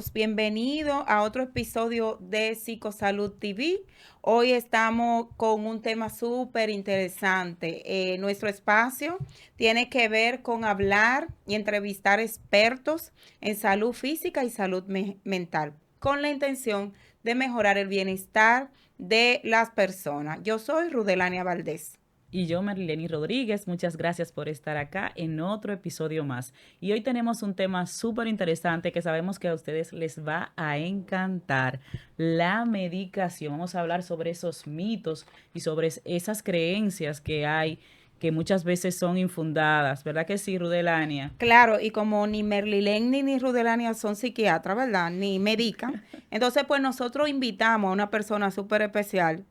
todos, bienvenidos a otro episodio de Psicosalud TV. Hoy estamos con un tema súper interesante. Nuestro espacio tiene que ver con hablar y entrevistar expertos en salud física y salud mental, con la intención de mejorar el bienestar de las personas. Yo soy Rudelania Valdés. Y yo, Marileni Rodríguez, muchas gracias por estar acá en otro episodio más. Y hoy tenemos un tema súper interesante que sabemos que a ustedes les va a encantar, la medicación. Vamos a hablar sobre esos mitos y sobre esas creencias que hay que muchas veces son infundadas, ¿verdad que sí, Rudelania? Claro, y como ni Merlilén ni Rudelania son psiquiatras, ¿verdad? Ni medican. Entonces, pues nosotros invitamos a una persona súper especial,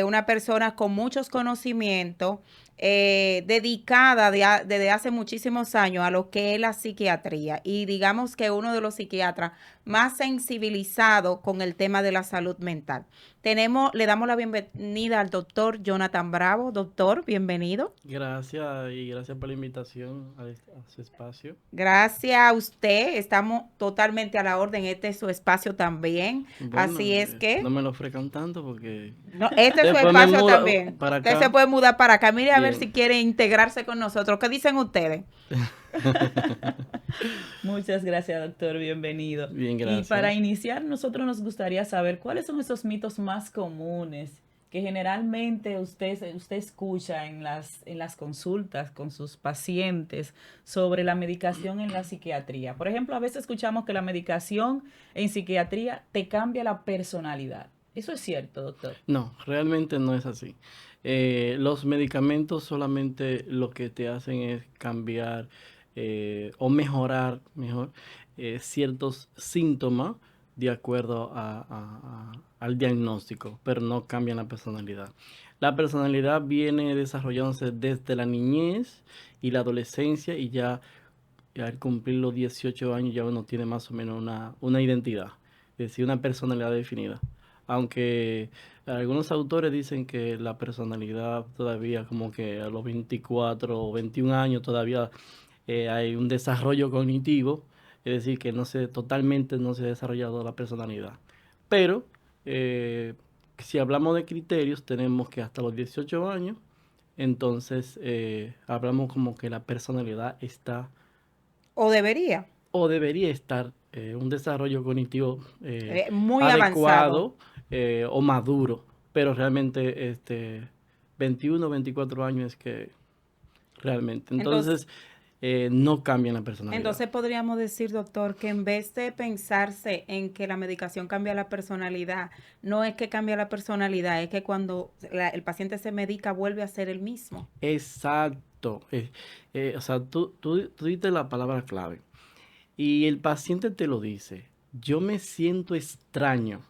una persona con muchos conocimientos, dedicada desde hace muchísimos años a lo que es la psiquiatría. Y digamos que uno de los psiquiatras más sensibilizados con el tema de la salud mental. Le damos la bienvenida al doctor Jonathan Bravo. Doctor, bienvenido. Gracias y gracias por la invitación a su espacio. Gracias a usted, estamos totalmente a la orden, este es su espacio también, Bueno, así es no que, me lo ofrezcan tanto porque no, este es su después me espacio muda también, para usted se acá. puede mudar para acá, mire a ver si Bien. quiere integrarse con nosotros, ¿qué dicen ustedes? Muchas gracias, doctor, bienvenido. Bien, Y para gracias. iniciar, nosotros nos gustaría saber cuáles son esos mitos más comunes que generalmente usted escucha en las consultas con sus pacientes sobre la medicación en la psiquiatría. Por ejemplo, a veces escuchamos que la medicación en psiquiatría te cambia la personalidad. ¿Eso es cierto, doctor? No, realmente no es así. Los medicamentos solamente lo que te hacen es cambiar o mejorar, mejor, ciertos síntomas de acuerdo al diagnóstico, pero no cambian la personalidad. La personalidad viene desarrollándose desde la niñez y la adolescencia y ya al cumplir los 18 años ya uno tiene más o menos una identidad, es decir, una personalidad definida. Aunque algunos autores dicen que la personalidad todavía como que a los 24 o 21 años todavía hay un desarrollo cognitivo, es decir, que totalmente no se ha desarrollado la personalidad. Pero eh, si hablamos de criterios, tenemos que hasta los 18 años, entonces hablamos como que la personalidad está O debería, o debería estar un desarrollo cognitivo muy avanzado. adecuado o maduro, pero realmente 21, 24 años es que realmente. Entonces, Entonces, no cambian la personalidad. entonces podríamos decir, doctor, que en vez de pensarse en que la medicación cambia la personalidad, no es que cambia la personalidad, es que cuando el paciente se medica vuelve a ser el mismo. Exacto. O sea, tú diste la palabra clave y el paciente te lo dice. Yo me siento extraño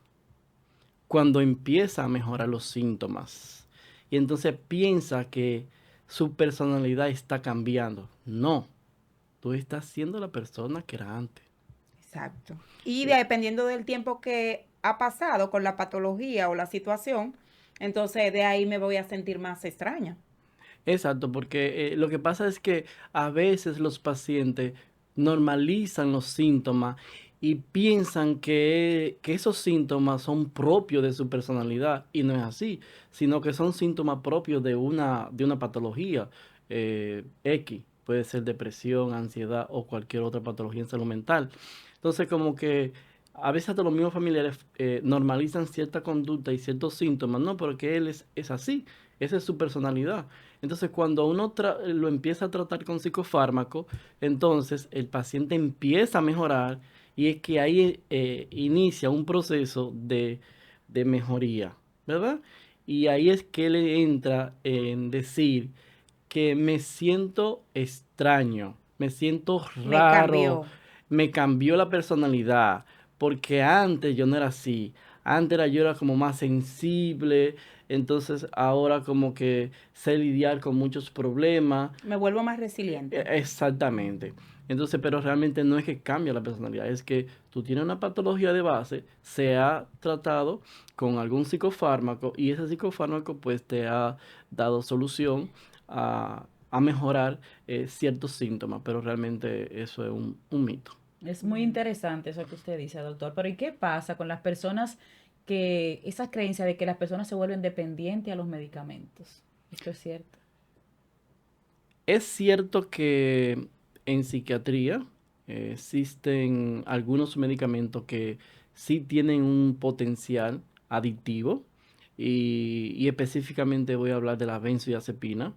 cuando empieza a mejorar los síntomas. Y entonces piensa que su personalidad está cambiando. No, tú estás siendo la persona que era antes. Exacto. Y Eh, dependiendo del tiempo que ha pasado con la patología o la situación, entonces de ahí me voy a sentir más extraña. Exacto, porque lo que pasa es que a veces los pacientes normalizan los síntomas y piensan que esos síntomas son propios de su personalidad y no es así, sino que son síntomas propios de una patología X, puede ser depresión, ansiedad o cualquier otra patología en salud mental. Entonces, como que a veces hasta los mismos familiares normalizan cierta conducta y ciertos síntomas, no, porque él es así, esa es su personalidad. Entonces, cuando uno lo empieza a tratar con psicofármaco, entonces el paciente empieza a mejorar y es que ahí inicia un proceso de mejoría, ¿verdad? Y ahí es que le entra en decir que me siento extraño, me siento Me raro, cambió. me cambió la personalidad, porque antes yo no era así, antes yo era como más sensible, entonces ahora como que sé lidiar con muchos problemas. Me vuelvo más resiliente. Exactamente. Entonces, pero realmente no es que cambia la personalidad, es que tú tienes una patología de base, se ha tratado con algún psicofármaco y ese psicofármaco pues te ha dado solución a mejorar ciertos síntomas, pero realmente eso es un mito. Es muy interesante eso que usted dice, doctor. Pero ¿y qué pasa con las personas que, esa creencia de que las personas se vuelven dependientes a los medicamentos? ¿Esto es cierto? Es cierto que en psiquiatría existen algunos medicamentos que sí tienen un potencial adictivo y específicamente voy a hablar de la benzodiazepina.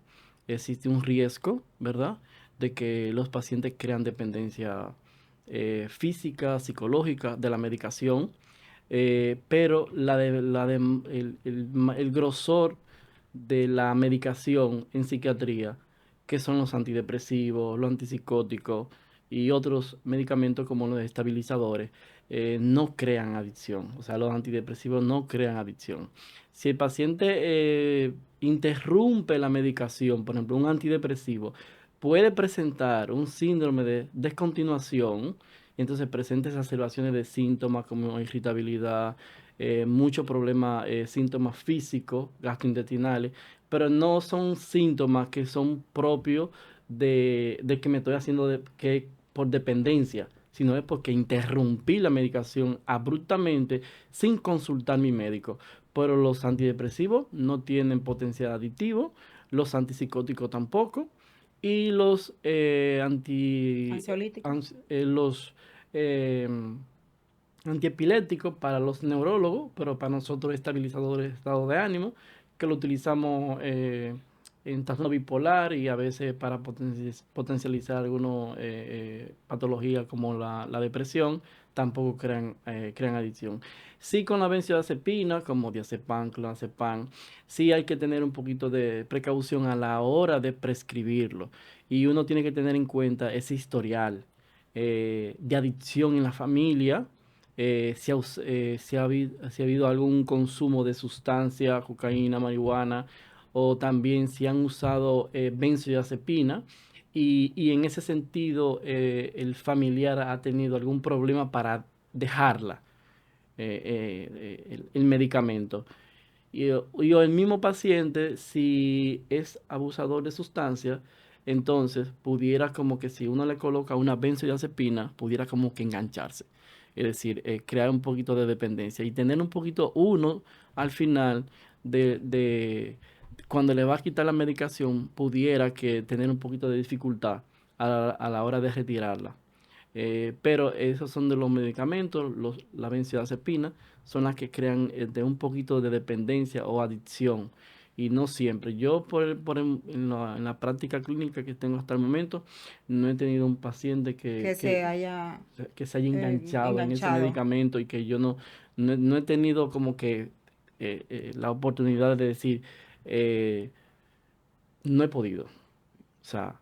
Existe un riesgo, ¿verdad?, de que los pacientes crean dependencia física, psicológica de la medicación, pero el grosor de la medicación en psiquiatría, que son los antidepresivos, los antipsicóticos y otros medicamentos como los estabilizadores, no crean adicción. O sea, los antidepresivos no crean adicción. Si el paciente interrumpe la medicación, por ejemplo, un antidepresivo, puede presentar un síndrome de descontinuación, y entonces presenta exacerbaciones de síntomas como irritabilidad, muchos problemas, síntomas físicos, gastrointestinales, pero no son síntomas que son propios de que me estoy haciendo que por dependencia, sino es porque interrumpí la medicación abruptamente sin consultar a mi médico. Pero los antidepresivos no tienen potencial adictivo, los antipsicóticos tampoco, y Ansiolítico. los eh, antiepilépticos para los neurólogos, pero para nosotros estabilizadores de estado de ánimo, que lo utilizamos en trastorno bipolar y a veces para potencializar algunas patologías como la depresión, tampoco crean adicción. Sí, con la benzodiazepina, como diazepam, clonazepam, sí hay que tener un poquito de precaución a la hora de prescribirlo. Y uno tiene que tener en cuenta ese historial de adicción en la familia, si ha habido algún consumo de sustancia, cocaína, marihuana, o también si han usado benzodiazepina y en ese sentido el familiar ha tenido algún problema para dejarla, el medicamento. O el mismo paciente, si es abusador de sustancias, entonces pudiera como que si uno le coloca una benzodiazepina, pudiera como que engancharse. Es decir, crear un poquito de dependencia y tener un poquito uno al final cuando le va a quitar la medicación, pudiera que tener un poquito de dificultad a la hora de retirarla. Pero esos son de los medicamentos, la benzodiazepina, son las que crean de un poquito de dependencia o adicción. Y no siempre. Yo en la práctica clínica que tengo hasta el momento, no he tenido un paciente Que se haya que se haya enganchado en ese enganchado. medicamento y que yo no he tenido como que la oportunidad de decir, eh, no he podido. O sea,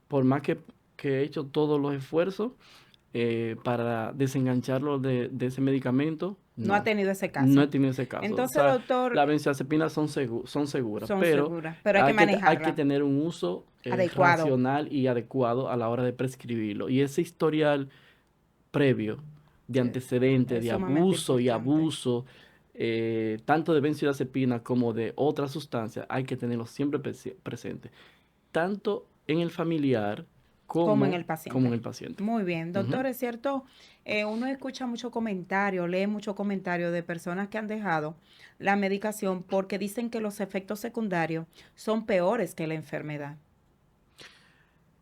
por más que he hecho todos los esfuerzos, para desengancharlo de ese medicamento, No ha no, tenido ese no he caso. tenido ese caso. O Entonces, sea, doctor, las benzodiazepinas son seguras, son pero seguras, pero hay que hay que manejarla tener un uso adecuado. racional y adecuado a la hora de prescribirlo. Y ese historial previo de Sí, antecedentes, es de sumamente abuso y importante. abuso, tanto de benzodiazepina como de otras sustancias, hay que tenerlo siempre presente, tanto en el familiar Como en el como en paciente. el paciente. Muy bien, Ujú. doctor, es cierto, uno escucha mucho comentario, lee mucho comentario de personas que han dejado la medicación porque dicen que los efectos secundarios son peores que la enfermedad.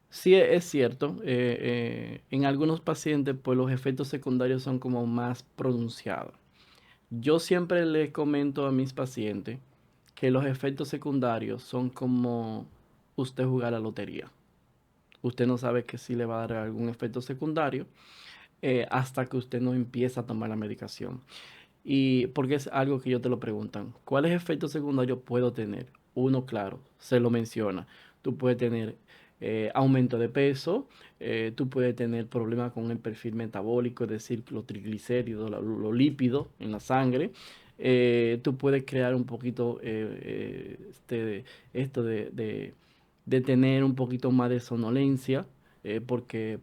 Sí, es cierto. En algunos pacientes, pues los efectos secundarios son como más pronunciados. Yo siempre les comento a mis pacientes que los efectos secundarios son como usted jugar a la lotería. Usted no sabe que sí le va a dar algún efecto secundario hasta que usted no empieza a tomar la medicación. Y porque es algo que ellos te lo preguntan. ¿Cuáles efectos secundarios puedo tener? Uno, claro, se lo menciona. Tú puedes tener aumento de peso, tú puedes tener problemas con el perfil metabólico, es decir, los triglicéridos, los lípidos en la sangre. Tú puedes crear un poquito esto de tener un poquito más de somnolencia, porque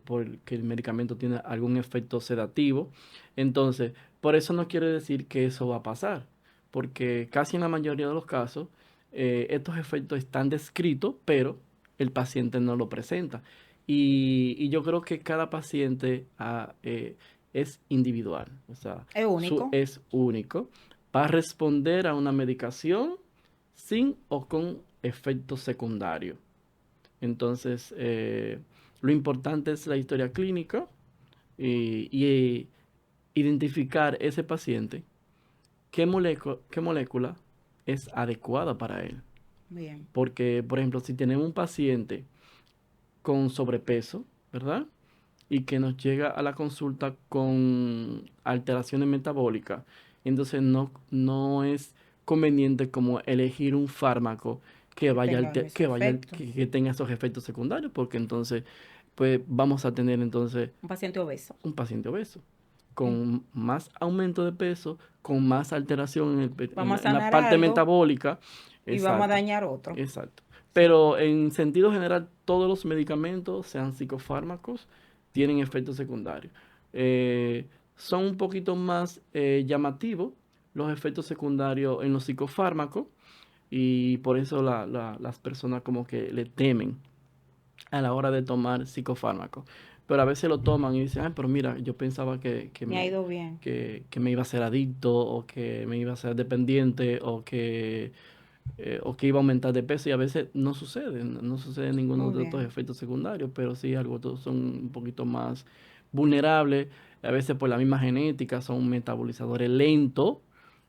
el medicamento tiene algún efecto sedativo. Entonces, por eso no quiere decir que eso va a pasar, porque casi en la mayoría de los casos estos efectos están descritos, pero el paciente no lo presenta. y yo creo que cada paciente es individual, o sea, Es único. es único. Va a responder a una medicación sin o con efectos secundarios. Entonces, lo importante es la historia clínica y identificar ese paciente, qué molécula es adecuada para él. Bien. Porque, por ejemplo, si tenemos un paciente con sobrepeso, ¿verdad? Y que nos llega a la consulta con alteraciones metabólicas, entonces no es conveniente como elegir un fármaco Que tenga ese efecto. que tenga esos efectos secundarios, porque entonces pues vamos a tener entonces Un paciente obeso. un paciente obeso En- con más aumento de peso, con más alteración Vamos a en la sanar parte algo metabólica. y vamos a Exacto, dañar otro. exacto. Sí. Pero en sentido general, todos los medicamentos, sean psicofármacos, tienen efectos secundarios. Son un poquito más llamativos los efectos secundarios en los psicofármacos y por eso las personas como que le temen a la hora de tomar psicofármacos. Pero a veces lo toman y dicen, ay, pero mira, yo pensaba Me ha ido bien. que me iba a ser adicto o que me iba a ser dependiente o que iba a aumentar de peso y a veces no sucede ninguno Muy de estos bien. efectos secundarios, pero sí algo, todos son un poquito más vulnerables, a veces por la misma genética, son metabolizadores lentos,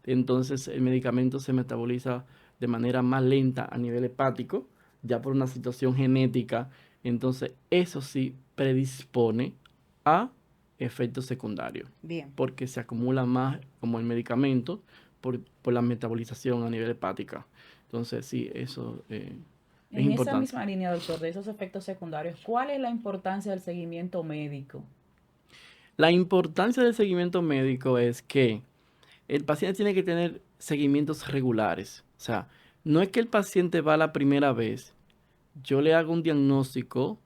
entonces el medicamento se metaboliza de manera más lenta a nivel hepático, ya por una situación genética, entonces eso sí predispone a efectos secundarios, Bien. porque se acumula más como el medicamento por la metabolización a nivel hepática. Entonces, sí, eso es En esa importante. misma línea, doctor, de esos efectos secundarios, ¿cuál es la importancia del seguimiento médico? La importancia del seguimiento médico es que el paciente tiene que tener seguimientos regulares. O sea, no es que el paciente va la primera vez, yo le hago un diagnóstico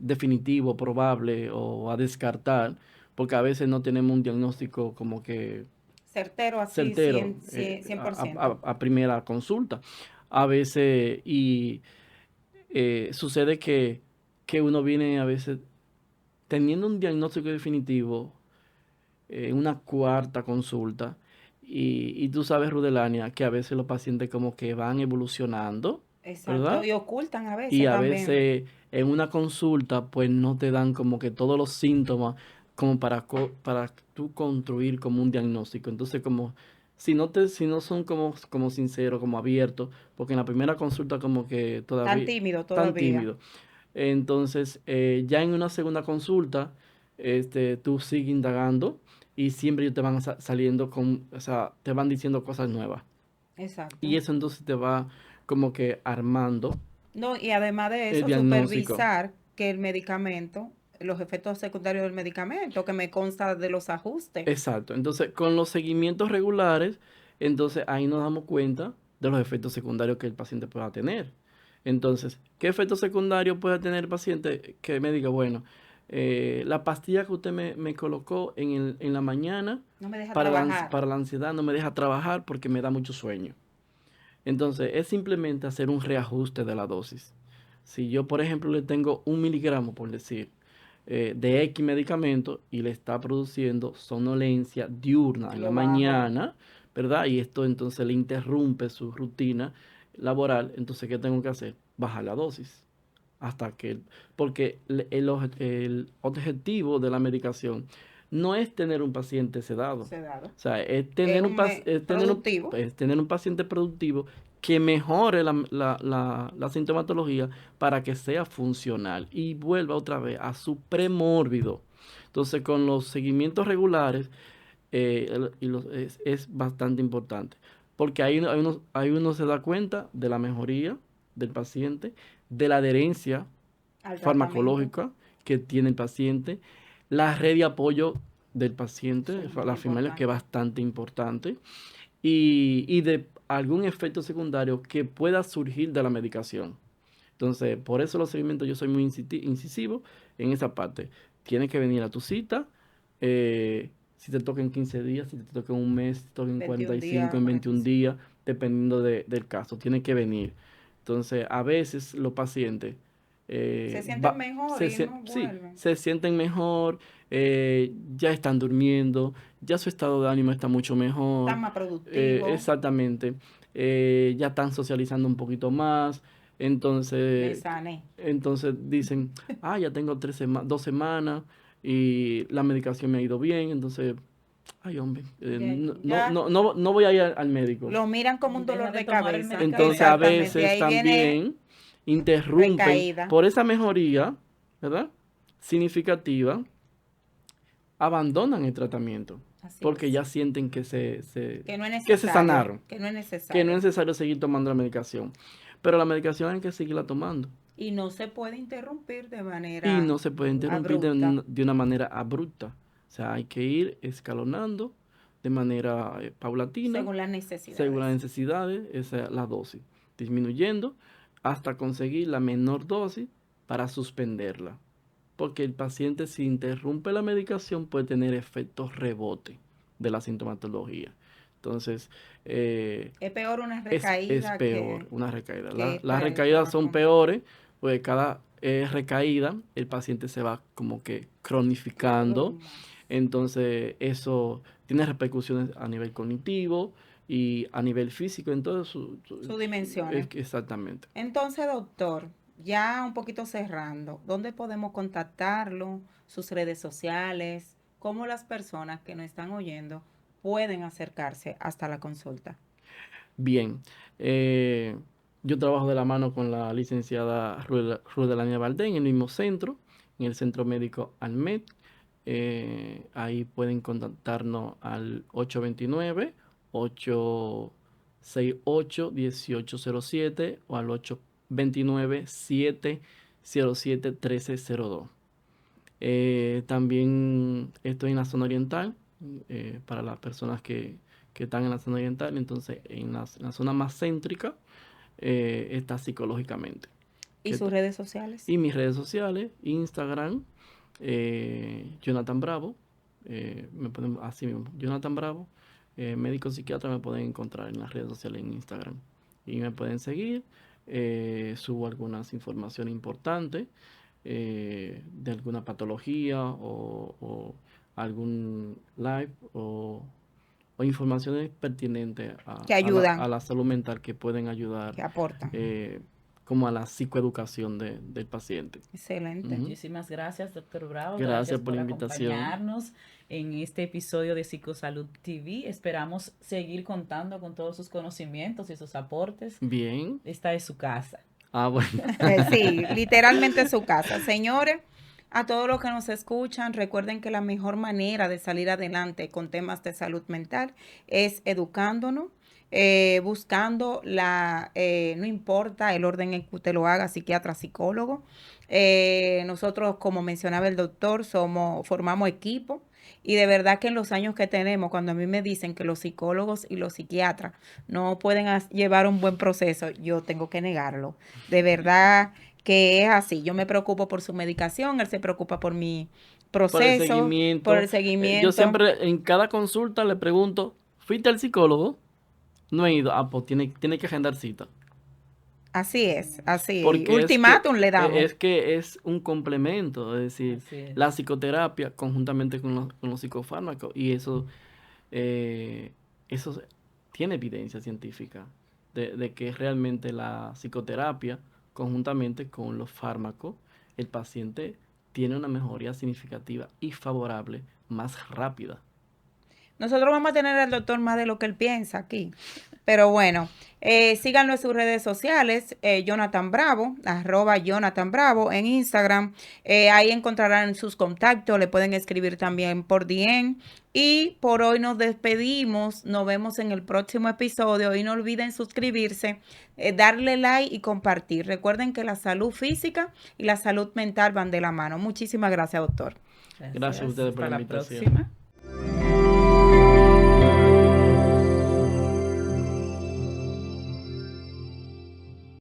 definitivo, probable o a descartar, porque a veces no tenemos un diagnóstico como que Certero así, certero 100%. a primera consulta. A veces, y sucede que uno viene a veces teniendo un diagnóstico definitivo en una cuarta consulta. Y tú sabes, Rudelania, que a veces los pacientes como que van evolucionando, Exacto. ¿verdad? Y ocultan a Y veces a también. veces en una consulta pues no te dan como que todos los síntomas como para tú construir como un diagnóstico. Entonces como si no son como sinceros, como abiertos, porque en la primera consulta como que Tan todavía tímido tan todavía. tímido. Entonces ya en una segunda consulta tú sigues indagando y siempre ellos te van saliendo o sea, te van diciendo cosas nuevas. Y Exacto. eso entonces te va como que armando No, y además de el eso, diagnóstico. supervisar que el medicamento, los efectos secundarios del medicamento, que me consta de los ajustes. Exacto. Entonces, con los seguimientos regulares, entonces ahí nos damos cuenta de los efectos secundarios que el paciente pueda tener. Entonces, ¿qué efectos secundarios puede tener el paciente? Que me diga, bueno, la pastilla que usted me colocó en la mañana No me deja trabajar. para la ansiedad no me deja trabajar porque me da mucho sueño. Entonces, es simplemente hacer un reajuste de la dosis. Si yo, por ejemplo, le tengo 1 miligramo, por decir, de X medicamento y le está produciendo somnolencia diurna en la Lo bajo. mañana, ¿verdad? Y esto entonces le interrumpe su rutina laboral, entonces, ¿qué tengo que hacer? Bajar la dosis. Hasta que, porque el objetivo de la medicación no es tener un paciente sedado, Sedado. o sea, es Es tener un productivo. es tener un paciente productivo que mejore la sintomatología para que sea funcional y vuelva otra vez a su premórbido. Entonces, con los seguimientos regulares, es bastante importante, porque ahí uno se da cuenta de la mejoría del paciente, de la adherencia Al tratamiento. farmacológica que tiene el paciente, la red de apoyo del Eso paciente, es muy la familia, que es importante. bastante importante, y de algún efecto secundario que pueda surgir de la medicación. Entonces, por eso los seguimientos yo soy muy incisivo en esa parte. Tienes que venir a tu cita, si te toca en 15 días, si te toca en un mes, si te toca en 21 45, días, en 21 45. días, dependiendo del caso. Tienes que venir. Entonces, a veces los pacientes Se sienten mejor y no sí, vuelven. se sienten mejor, ya están durmiendo, ya su estado de ánimo está mucho mejor. Están más productivos. Exactamente. Ya están socializando un poquito más. Me Entonces, sané. dicen, ya tengo 2 semanas y la medicación me ha ido bien. Entonces, ay, hombre, Ya. no voy a ir al médico. Lo miran como un Deja dolor de de tomar el cabeza. medicamento. Entonces, a Exactamente. veces Ahí viene también interrumpen recaída. por esa mejoría, ¿verdad? Significativa, abandonan el tratamiento. Así Porque es. ya sienten que Que no es necesario. que se sanaron. Que no es Que necesario. no es necesario seguir tomando la medicación. Pero la medicación hay que seguirla tomando. Y no se puede interrumpir de manera Y no se puede interrumpir abrupta. de una manera abrupta. O sea, hay que ir escalonando de manera paulatina, Según las necesidades. según las necesidades, esa es la dosis, disminuyendo hasta conseguir la menor dosis para suspenderla. Porque el paciente, si interrumpe la medicación, puede tener efectos rebote de la sintomatología. Entonces, Es peor una es recaída peor que una recaída. que Las para el recaídas son fármaco. peores, porque cada recaída el paciente se va como que cronificando. Entonces, eso tiene repercusiones a nivel cognitivo y a nivel físico en todo Sus dimensiones. Exactamente. Entonces, doctor, ya un poquito cerrando, ¿dónde podemos contactarlo? Sus redes sociales, cómo las personas que nos están oyendo pueden acercarse hasta la consulta. Bien, yo trabajo de la mano con la licenciada Rudelania Valdés en el mismo centro, en el Centro Médico Almed. Ahí pueden contactarnos al 829-868-1807 o al 829-707-1302. También estoy en la zona oriental, para las personas que están en la zona oriental. Entonces en la zona más céntrica está psicológicamente. ¿Y sus redes sociales? Y mis redes sociales, Instagram, Jonathan Bravo, así mismo, Jonathan Bravo, médico psiquiatra, me pueden encontrar en las redes sociales en Instagram. Y me pueden seguir, subo algunas informaciones importantes de alguna patología o algún live o informaciones pertinentes Que ayudan. a la salud mental que pueden ayudar, Que aportan. como a la psicoeducación del paciente. Excelente. Ujú. Muchísimas gracias, doctor Bravo. Gracias por la invitación. Acompañarnos en este episodio de Psicosalud TV. Esperamos seguir contando con todos sus conocimientos y sus aportes. Bien. Esta es su casa. Bueno. Sí, literalmente su casa. Señores, a todos los que nos escuchan, recuerden que la mejor manera de salir adelante con temas de salud mental es educándonos, buscando no importa el orden en que usted lo haga, psiquiatra, psicólogo. Nosotros, como mencionaba el doctor, formamos equipo. Y de verdad que en los años que tenemos, cuando a mí me dicen que los psicólogos y los psiquiatras no pueden llevar un buen proceso, yo tengo que negarlo. De verdad que es así. Yo me preocupo por su medicación, él se preocupa por mi proceso, por el seguimiento. Yo siempre en cada consulta le pregunto, ¿fuiste al psicólogo? No he ido. Pues tiene que agendar cita. Así es, así. Porque Ultimátum le damos. Es que es un complemento, es decir, Así es. la psicoterapia conjuntamente con los psicofármacos, y eso tiene evidencia científica de que realmente la psicoterapia conjuntamente con los fármacos, el paciente tiene una mejoría significativa y favorable más rápida. Nosotros vamos a tener al doctor más de lo que él piensa aquí. Pero bueno, síganlo en sus redes sociales, Jonathan Bravo, @Jonathan Bravo en Instagram. Ahí encontrarán sus contactos, le pueden escribir también por DM. Y por hoy nos despedimos, nos vemos en el próximo episodio y no olviden suscribirse, darle like y compartir. Recuerden que la salud física y la salud mental van de la mano. Muchísimas gracias, doctor. Gracias a ustedes por la invitación. Próxima.